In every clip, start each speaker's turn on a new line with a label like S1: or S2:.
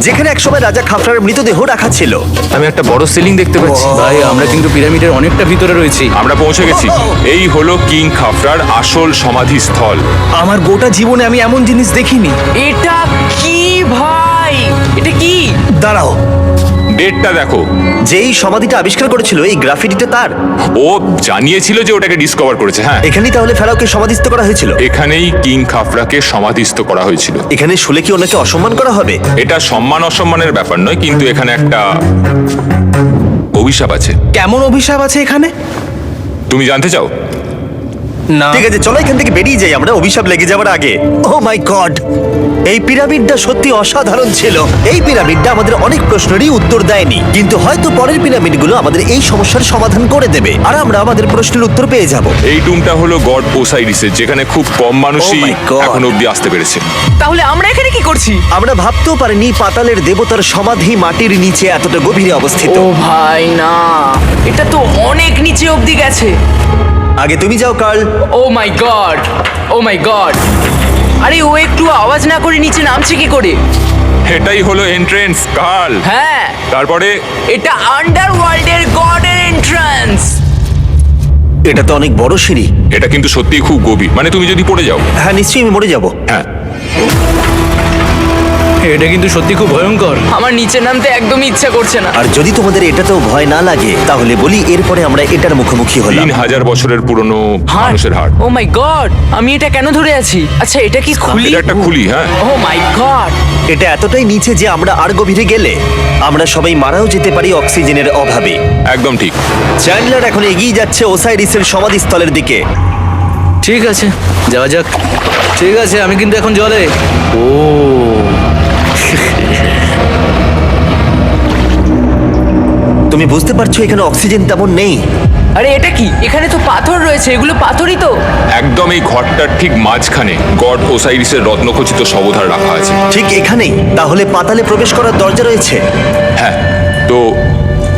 S1: যেখানে একসময় রাজা খাফরার মৃতদেহ রাখা ছিল।
S2: আমি একটা বড় সিলিং দেখতে পাচ্ছি। ভাই আমরা কিন্তু পিরামিডের অনেকটা ভিতরে রয়েছি।
S3: আমরা পৌঁছে গেছি। এই হলো কিং খাফরার আসল সমাধিস্থল।
S4: আমার গোটা জীবনে আমি এমন জিনিস দেখিনি।
S5: এটা কি ভাই? এটা কি?
S1: দাঁড়াও,
S3: ডেটটা দেখো।
S1: যেই সমাধিটা আবিষ্কার করেছিল এই গ্রাফিটিটা তার।
S3: ও জানিয়েছিল যে ওটাকে ডিসকভার করেছে। হ্যাঁ,
S1: এখানেই তাহলে ফেরাওকে সমাধিস্থ করা হয়েছিল।
S3: এখানেই কিং খাফরাকে সমাধিস্থ করা হয়েছিল।
S1: এখানে শুলে কি ওনাকে অসম্মান করা হবে?
S3: এটা সম্মান অসম্মানের ব্যাপার নয়, কিন্তু এখানে একটা অভিশাপ আছে।
S4: কেমন অভিশাপ আছে এখানে?
S3: তুমি জানতে চাও?
S4: না।
S1: ঠিক আছে, চলো এখান থেকে বেরিয়ে যাই আমরা অভিশাপ লেগে যাওয়ার আগে। ও মাই গড, এই পিরামিডটা সত্যি অসাধারণ ছিল। এই পিরামিডটা আমাদের অনেক প্রশ্নেরই উত্তর দেয়নি, কিন্তু হয়তো পরের পিরামিডগুলো আমাদের এই সমস্যার সমাধান করে দেবে আর আমরা আমাদের প্রশ্নের উত্তর পেয়ে যাব।
S3: এই টুমটা হলো গড ওসাইরিসের, যেখানে খুব কম মানুষই
S1: Oh my God!
S3: এখন অব্দি আসতে পেরেছে।
S5: তাহলে আমরা এখানে কি করছি?
S1: আমরা ভাবতেও পারিনি পাতালের দেবতার সমাধি মাটির নিচে এতটা গভীরে অবস্থিত।
S5: ও ভাই না, এটা তো অনেক নিচে অবধি গেছে।
S1: আগে তুমি যাও কার্ল।
S5: ও মাই গড, ও মাই গড। আরে ও একটু আওয়াজ না করে নিচে নামছে কি করে?
S3: এটাই হলো এন্ট্রেন্স কাল।
S5: হ্যাঁ,
S3: তারপরে
S5: এটা আন্ডারওয়ার্ল্ডের গডের এন্ট্রান্স।
S1: এটা তো অনেক বড় সিঁড়ি।
S3: এটা কিন্তু সত্যিই খুব গভীর, মানে তুমি যদি পড়ে যাও।
S1: হ্যাঁ, নিশ্চয়ই আমি মরে যাব।
S3: হ্যাঁ,
S2: এটা কিন্তু সত্যি খুব ভয়ঙ্কর।
S5: আমার নিচে নামতে একদমই ইচ্ছা করছে না।
S1: আর যদি তোমাদের এটাতেও ভয় না লাগে তাহলে বলি এরপরে আমরা এটার মুখোমুখি হলাম।
S3: 3000 বছরের পুরনো মানুষের হাড়।
S5: ও মাই গড, আমি এটা কেন ধরে আছি? আচ্ছা এটা কি খুলি?
S3: এটা একটা খুলি। হ্যাঁ,
S5: ও মাই গড।
S1: এটা এতটাই নিচে যে আমরা আর গভীরে গেলে আমরা সবাই মারাও যেতে পারি অক্সিজেনের অভাবে।
S3: একদম ঠিক।
S1: চ্যান্ডলার এখন এগিয়ে যাচ্ছে ওসাইরিসের সমাধিস্থলের দিকে।
S2: ঠিক আছে যাওয়া যাক। ঠিক আছে আমি কিন্তু এখন জলে। ও
S1: তুমি বুঝতে পারছো এখানে অক্সিজেন তেমন নেই।
S5: আরে এটা কি? এখানে তো পাথর রয়েছে, এগুলো পাথরই তো।
S3: একদম এই ঘরটার ঠিক মাঝখানে গড ওসাইরিসের রত্নখচিত শবধার রাখা আছে।
S1: ঠিক এখানেই তাহলে পাতালে প্রবেশ করার দরজা রয়েছে।
S3: হ্যাঁ, তো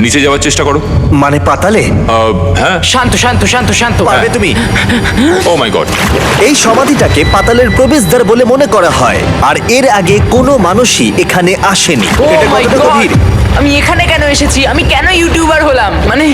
S3: নিচে যাওয়ার চেষ্টা করো।
S1: মানে পাতালে
S3: হ্যাঁ।
S5: শান্ত শান্ত শান্ত শান্ত।
S1: পারবে তুমি?
S3: ও মাই গড।
S1: এই সমাধিটাকে পাতালের প্রবেশদ্বার বলে মনে করা হয় আর এর আগে কোনো মানুষই এখানে আসেনি।
S5: ও
S1: এটা
S5: মাই
S1: কতটা
S5: গড,
S1: গভীর?
S5: আমি এখানে কেন এসেছি? আমি কেন ইউটিউবার হলাম? মানে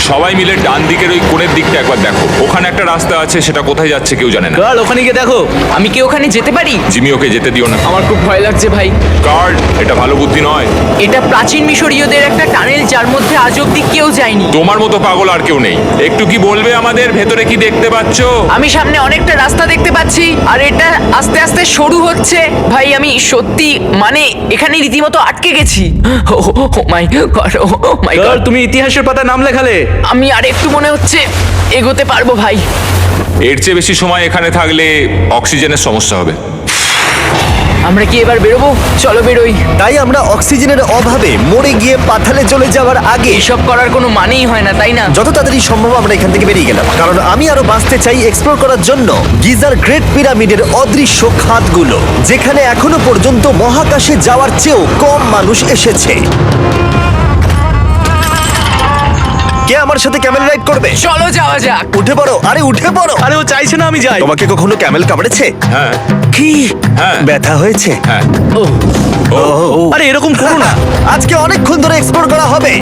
S3: সবাই মিলে ডান দিকের ওই কোণের দিকটা একবার দেখো। ওখানে একটা রাস্তা আছে, সেটা কোথায় যাচ্ছে কেউ জানে না।
S2: কাল ওখানে গিয়ে দেখো।
S5: আমি কি ওখানে যেতে পারি?
S3: জিমি, ওকে যেতে দিও না।
S5: আমার খুব ভয় লাগছে ভাই।
S3: কার্ড, এটা ভালো বুদ্ধি নয়।
S5: এটা প্রাচীন মিশরীয়দের একটা টানেল যার মধ্যে আজ অব্দি কেউ যায়নি।
S3: তোমার মতো পাগল আর কেউ নেই। একটু কি বলবে আমাদের ভেতরে কি দেখতে পাচ্ছো?
S5: আমি সামনে অনেকটা রাস্তা দেখতে পাচ্ছি আর এটা আস্তে আস্তে সরু হচ্ছে। ভাই আমি সত্যি মানে এখানে রীতিমতো আটকে গেছি। ও মাই গড, ও মাই
S2: কাল
S5: গড।
S2: তুমি ইতিহাসের পাতা নাম লেখালে।
S5: আমি আর একটু মনে হচ্ছে এগোতে পারবো ভাই।
S3: এর চেয়ে বেশি সময় এখানে থাকলে অক্সিজেনের সমস্যা হবে।
S5: আমরা কি এবার বেরোবো? চলো বেরোই।
S1: তাই আমরা অক্সিজেনের অভাবে মরে গিয়ে পাতালে চলে যাওয়ার আগে
S5: এসব করার কোনো মানেই হয় না, তাই না?
S1: যত তাড়াতাড়ি সম্ভব আমরা এখান থেকে বেরিয়ে গেলাম, কারণ আমি আরো বাঁচতে চাই এক্সপ্লোর করার জন্য গিজার গ্রেট পিরামিডের অদৃশ্য খাতগুলো, যেখানে এখনো পর্যন্ত মহাকাশে যাওয়ার চেয়েও কম মানুষ এসেছে। কে আমার সাথে ক্যামেল রাইড করবে?
S5: চলো যাওয়া যাক।
S1: উঠে পড়ো, আরে উঠে পড়ো।
S2: আরে ও চাইছে না আমি যাই।
S1: তোমাকে কখনো ক্যামেল কামড়েছে?
S3: হ্যাঁ
S1: কি
S3: হ্যাঁ
S1: ব্যথা হয়েছে?
S3: হ্যাঁ।
S1: ও
S2: আরে এরকম করো না।
S1: আজকে অনেকক্ষণ ধরে এক্সপ্লোর করা হবে।